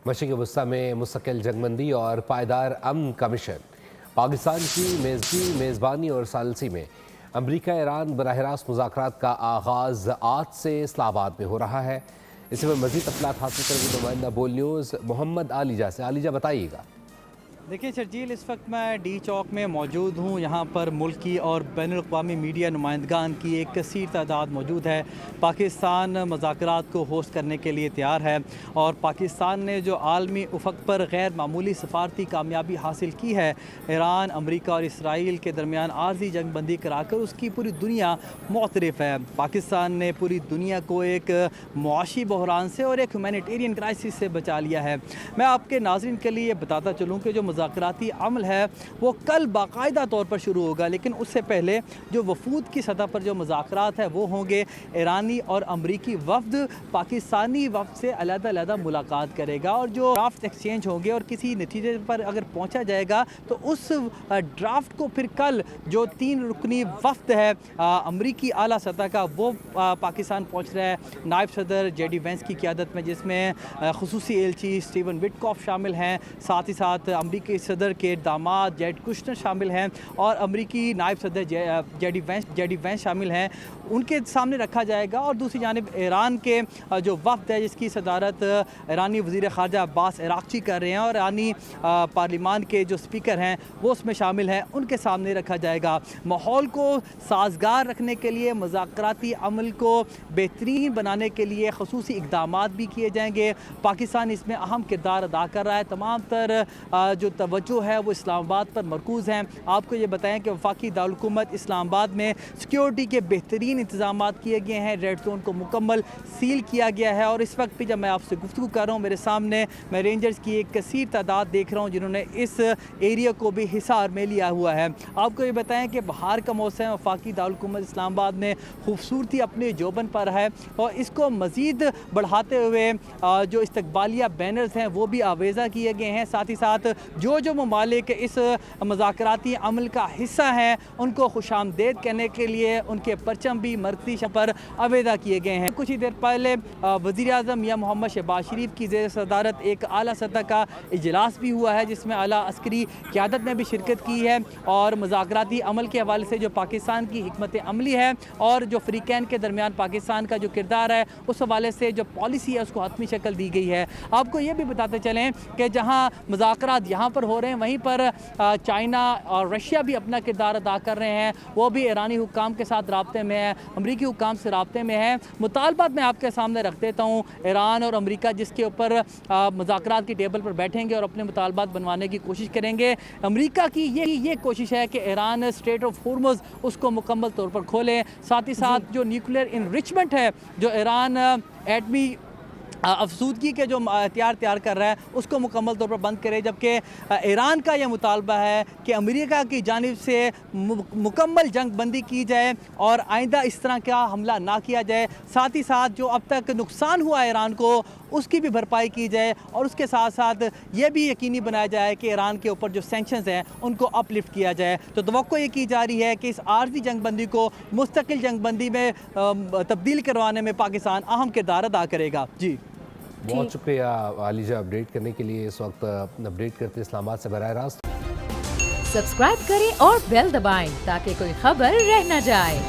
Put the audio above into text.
مشرق وسطی میں مستقل جنگ بندی اور پائیدار امن کا مشن۔ پاکستان کی میزبانی اور ثالثی میں امریکہ ایران براہ راست مذاکرات کا آغاز آج سے اسلام آباد میں ہو رہا ہے۔ اس میں مزید تفصیلات حاصل کریں گے نمائندہ بول نیوز محمد عالیجہ سے۔ عالیجہ بتائیے گا۔ دیکھیں شرجیل، اس وقت میں ڈی چوک میں موجود ہوں۔ یہاں پر ملکی اور بین الاقوامی میڈیا نمائندگان کی ایک کثیر تعداد موجود ہے۔ پاکستان مذاکرات کو ہوسٹ کرنے کے لیے تیار ہے اور پاکستان نے جو عالمی افق پر غیر معمولی سفارتی کامیابی حاصل کی ہے، ایران، امریکہ اور اسرائیل کے درمیان عارضی جنگ بندی کرا کر اس کی پوری دنیا معترف ہے۔ پاکستان نے پوری دنیا کو ایک معاشی بحران سے اور ایک ہیومینیٹیرین کرائسس سے بچا لیا ہے۔ میں آپ کے ناظرین کے لیے بتاتا چلوں کہ جو مذاکراتی عمل ہے وہ کل باقاعدہ طور پر شروع ہوگا، لیکن اس سے پہلے جو وفود کی سطح پر جو مذاکرات ہیں وہ ہوں گے۔ ایرانی اور امریکی وفد پاکستانی وفد سے علیحدہ علیحدہ ملاقات کرے گا اور جو ڈرافٹ ایکسچینج ہوں گے اور کسی نتیجے پر اگر پہنچا جائے گا تو اس ڈرافٹ کو پھر کل جو 3 رکنی وفد ہے امریکی اعلیٰ سطح کا، وہ پاکستان پہنچ رہا ہے نائب صدر جے ڈی وینس کی قیادت میں، جس میں خصوصی ایلچی اسٹیون وٹکاف شامل ہیں، ساتھ ہی ساتھ امریکی صدر کے داماد جیڈ کشنر شامل ہیں اور امریکی نائب صدر جے ڈی وینس شامل ہیں۔ ان کے سامنے رکھا جائے گا اور دوسری جانب ایران کے جو وفد ہے جس کی صدارت ایرانی وزیر خارجہ عباس عراقچی کر رہے ہیں اور ایرانی پارلیمان کے جو اسپیکر ہیں وہ اس میں شامل ہیں، ان کے سامنے رکھا جائے گا۔ ماحول کو سازگار رکھنے کے لیے، مذاکراتی عمل کو بہترین بنانے کے لیے خصوصی اقدامات بھی کیے جائیں گے۔ پاکستان اس میں اہم کردار ادا کر رہا ہے۔ تمام تر جو توجہ ہے وہ اسلام آباد پر مرکوز ہیں۔ آپ کو یہ بتائیں کہ وفاقی دارالحکومت اسلام آباد میں سیکیورٹی کے بہترین انتظامات کیے گئے ہیں، ریڈ زون کو مکمل سیل کیا گیا ہے اور اس وقت بھی جب میں آپ سے گفتگو کر رہا ہوں میرے سامنے میں رینجرز کی ایک کثیر تعداد دیکھ رہا ہوں جنہوں نے اس ایریا کو بھی حصار میں لیا ہوا ہے۔ آپ کو یہ بتائیں کہ بہار کا موسم وفاقی دارالحکومت اسلام آباد میں خوبصورتی اپنے جوبن پر ہے اور اس کو مزید بڑھاتے ہوئے جو استقبالیہ بینرز ہیں وہ بھی آویزہ کیے گئے ہیں۔ ساتھ ہی ساتھ جو ممالک اس مذاکراتی عمل کا حصہ ہیں ان کو خوش آمدید کرنے کے لیے ان کے پرچم بھی مرکزی شہر پر آویزہ کیے گئے ہیں۔ کچھ ہی دیر پہلے وزیر اعظم میاں محمد شہباز شریف کی زیر صدارت ایک اعلیٰ سطح کا اجلاس بھی ہوا ہے جس میں اعلیٰ عسکری قیادت نے بھی شرکت کی ہے اور مذاکراتی عمل کے حوالے سے جو پاکستان کی حکمت عملی ہے اور جو فریقین کے درمیان پاکستان کا جو کردار ہے اس حوالے سے جو پالیسی ہے اس کو حتمی شکل دی گئی ہے۔ آپ کو یہ بھی بتاتے چلیں کہ جہاں مذاکرات یہاں پر ہو رہے ہیں وہیں پر چائنا اور رشیا بھی اپنا کردار ادا کر رہے ہیں، وہ بھی ایرانی حکام کے ساتھ رابطے میں ہے، امریکی حکام سے رابطے میں ہے۔ مطالبات میں آپ کے سامنے رکھ دیتا ہوں۔ ایران اور امریکہ جس کے اوپر مذاکرات کی ٹیبل پر بیٹھیں گے اور اپنے مطالبات بنوانے کی کوشش کریں گے۔ امریکہ کی یہ کوشش ہے کہ ایران اسٹریٹ آف ہارمز اس کو مکمل طور پر کھولیں، ساتھ ہی ساتھ جو نیوکلیر انرچمنٹ ہے، جو ایران ایٹمی افزودگی کے جو ہتھیار تیار کر رہا ہے اس کو مکمل طور پر بند کرے، جبکہ ایران کا یہ مطالبہ ہے کہ امریکہ کی جانب سے مکمل جنگ بندی کی جائے اور آئندہ اس طرح کا حملہ نہ کیا جائے۔ ساتھ ہی ساتھ جو اب تک نقصان ہوا ایران کو اس کی بھی بھرپائی کی جائے اور اس کے ساتھ ساتھ یہ بھی یقینی بنایا جائے کہ ایران کے اوپر جو سینکشنز ہیں ان کو اپ لفٹ کیا جائے۔ تو توقع یہ کی جا رہی ہے کہ اس عارضی جنگ بندی کو مستقل جنگ بندی میں تبدیل کروانے میں پاکستان اہم کردار ادا کرے گا۔ جی بہت شکریہ عالیجہ اپڈیٹ کرنے کے لیے۔ اس وقت اپڈیٹ کرتے اسلام آباد سے براہ راست۔ سبسکرائب کریں اور بیل دبائیں تاکہ کوئی خبر رہ نہ جائے۔